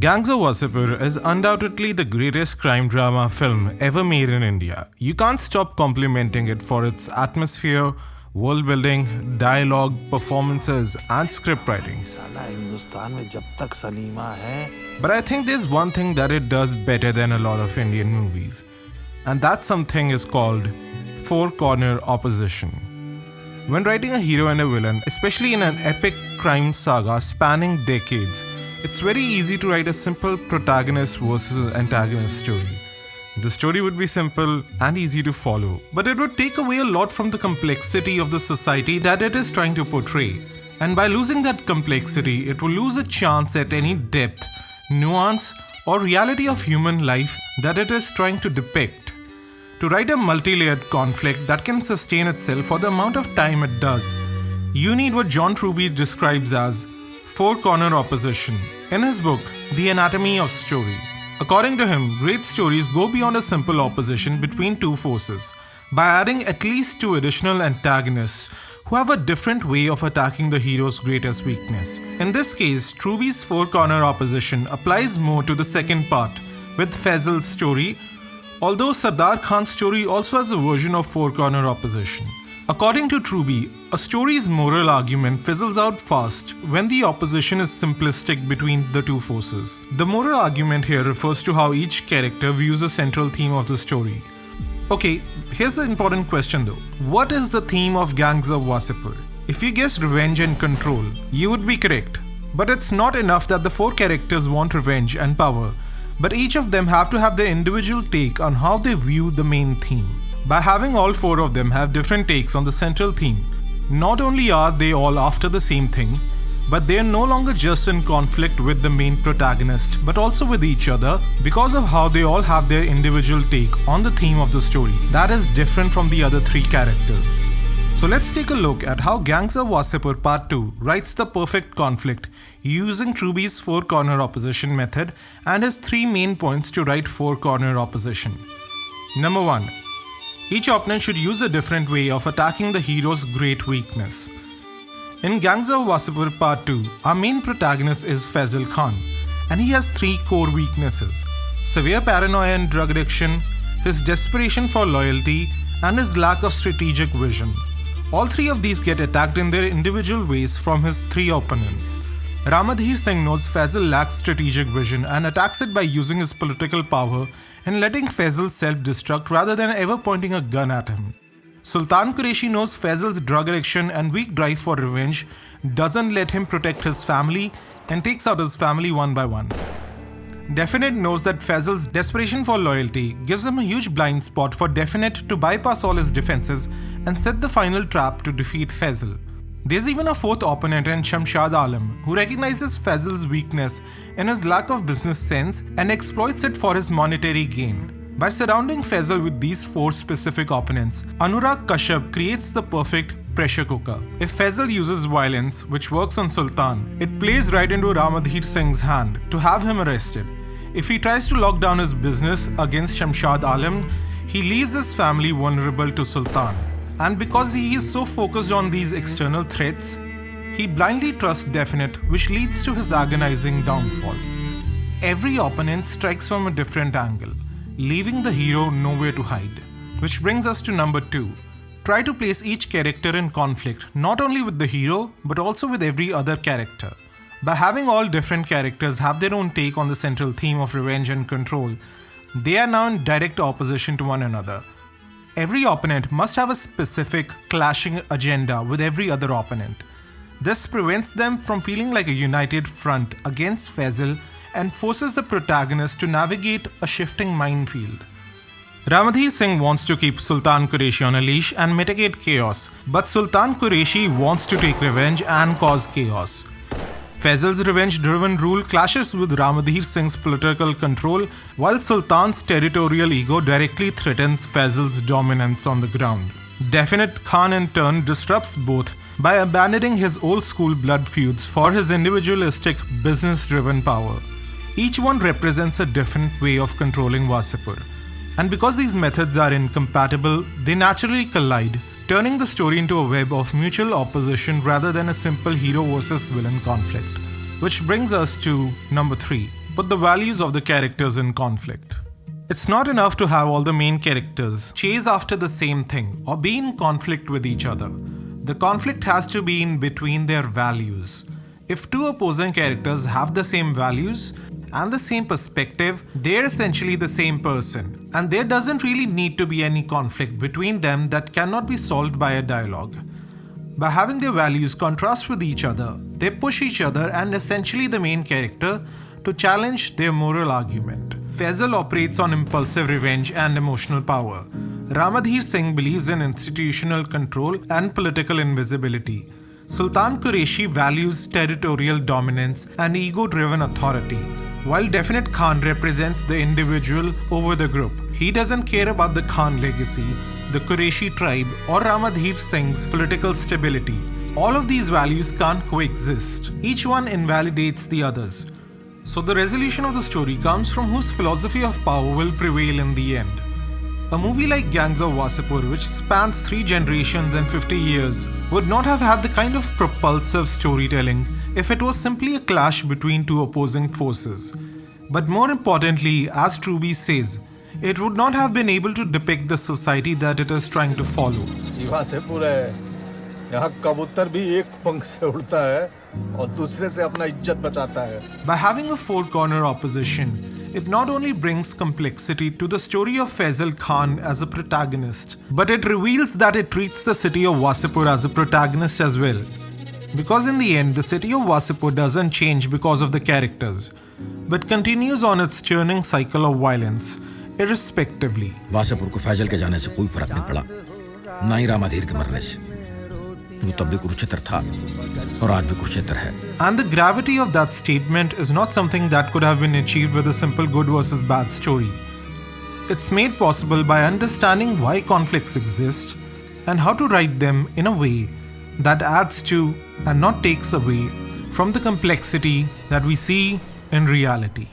Gangs of Wasseypur is undoubtedly the greatest crime drama film ever made in India. You can't stop complimenting it for its atmosphere, world building, dialogue, performances, and script writing. But I think there's one thing that it does better than a lot of Indian movies, and that something is called four-corner opposition. When writing a hero and a villain, especially in an epic crime saga spanning decades, it's very easy to write a simple protagonist versus antagonist story. The story would be simple and easy to follow, but it would take away a lot from the complexity of the society that it is trying to portray. And by losing that complexity, it will lose a chance at any depth, nuance, or reality of human life that it is trying to depict. To write a multi-layered conflict that can sustain itself for the amount of time it does, you need what John Truby describes as four-corner opposition in his book, The Anatomy of Story. According to him, great stories go beyond a simple opposition between two forces by adding at least two additional antagonists who have a different way of attacking the hero's greatest weakness. In this case, Truby's four-corner opposition applies more to the second part, with Faisal's story, although Sardar Khan's story also has a version of four-corner opposition. According to Truby, a story's moral argument fizzles out fast when the opposition is simplistic between the two forces. The moral argument here refers to how each character views the central theme of the story. Okay, here's the important question though. What is the theme of Gangs of Wasseypur? If you guessed revenge and control, you would be correct. But it's not enough that the four characters want revenge and power, but each of them have to have their individual take on how they view the main theme. By having all four of them have different takes on the central theme, not only are they all after the same thing, but they are no longer just in conflict with the main protagonist, but also with each other because of how they all have their individual take on the theme of the story that is different from the other three characters. So let's take a look at how Gangs of Wasseypur Part 2 writes the perfect conflict using Truby's four-corner opposition method and his three main points to write four-corner opposition. Number 1. Each opponent should use a different way of attacking the hero's great weakness. In Gangs of Wasseypur Part 2, our main protagonist is Faisal Khan, and he has three core weaknesses: severe paranoia and drug addiction, his desperation for loyalty, and his lack of strategic vision. All three of these get attacked in their individual ways from his three opponents. Ramadhir Singh knows Faisal lacks strategic vision and attacks it by using his political power and letting Faisal self-destruct rather than ever pointing a gun at him. Sultan Qureshi knows Faisal's drug addiction and weak drive for revenge doesn't let him protect his family and takes out his family one by one. Definite knows that Faisal's desperation for loyalty gives him a huge blind spot for Definite to bypass all his defenses and set the final trap to defeat Faisal. There's even a fourth opponent in Shamshad Alam who recognizes Faisal's weakness in his lack of business sense and exploits it for his monetary gain. By surrounding Faisal with these four specific opponents, Anurag Kashyap creates the perfect pressure cooker. If Faisal uses violence, which works on Sultan, it plays right into Ramadhir Singh's hand to have him arrested. If he tries to lock down his business against Shamshad Alam, he leaves his family vulnerable to Sultan. And because he is so focused on these external threats, he blindly trusts Definite, which leads to his agonizing downfall. Every opponent strikes from a different angle, leaving the hero nowhere to hide. Which brings us to number 2. Try to place each character in conflict, not only with the hero, but also with every other character. By having all different characters have their own take on the central theme of revenge and control, they are now in direct opposition to one another. Every opponent must have a specific, clashing agenda with every other opponent. This prevents them from feeling like a united front against Faisal and forces the protagonist to navigate a shifting minefield. Ramadhir Singh wants to keep Sultan Qureshi on a leash and mitigate chaos, but Sultan Qureshi wants to take revenge and cause chaos. Faisal's revenge-driven rule clashes with Ramadhir Singh's political control, while Sultan's territorial ego directly threatens Faisal's dominance on the ground. Definite Khan in turn disrupts both by abandoning his old-school blood feuds for his individualistic, business-driven power. Each one represents a different way of controlling Wasseypur. And because these methods are incompatible, they naturally collide, turning the story into a web of mutual opposition rather than a simple hero versus villain conflict. Which brings us to number 3. put the values of the characters in conflict. It's not enough to have all the main characters chase after the same thing or be in conflict with each other. The conflict has to be in between their values. If two opposing characters have the same values and the same perspective, they're essentially the same person, and there doesn't really need to be any conflict between them that cannot be solved by a dialogue. By having their values contrast with each other, they push each other and essentially the main character to challenge their moral argument. Faisal operates on impulsive revenge and emotional power. Ramadhir Singh believes in institutional control and political invisibility. Sultan Qureshi values territorial dominance and ego-driven authority, while Definite Khan represents the individual over the group. He doesn't care about the Khan legacy, the Qureshi tribe, or Ramadhir Singh's political stability. All of these values can't coexist. Each one invalidates the others. So the resolution of the story comes from whose philosophy of power will prevail in the end. A movie like Gangs of Wasseypur, which spans 3 generations and 50 years, would not have had the kind of propulsive storytelling if it was simply a clash between two opposing forces. But more importantly, as Truby says, it would not have been able to depict the society that it is trying to follow. By having a four-corner opposition, it not only brings complexity to the story of Faisal Khan as a protagonist, but it reveals that it treats the city of Wasseypur as a protagonist as well. Because in the end, the city of Wasseypur doesn't change because of the characters, but continues on its churning cycle of violence, irrespectively. Wasseypur को फैजल के जाने से कोई फर्क नहीं पड़ा, ना ही रामाधीर के मरने से। वो तब भी कुरुक्षेत्र था और आज भी कुरुक्षेत्र है. And the gravity of that statement is not something that could have been achieved with a simple good versus bad story. It's made possible by understanding why conflicts exist and how to write them in a way that adds to and not takes away from the complexity that we see in reality.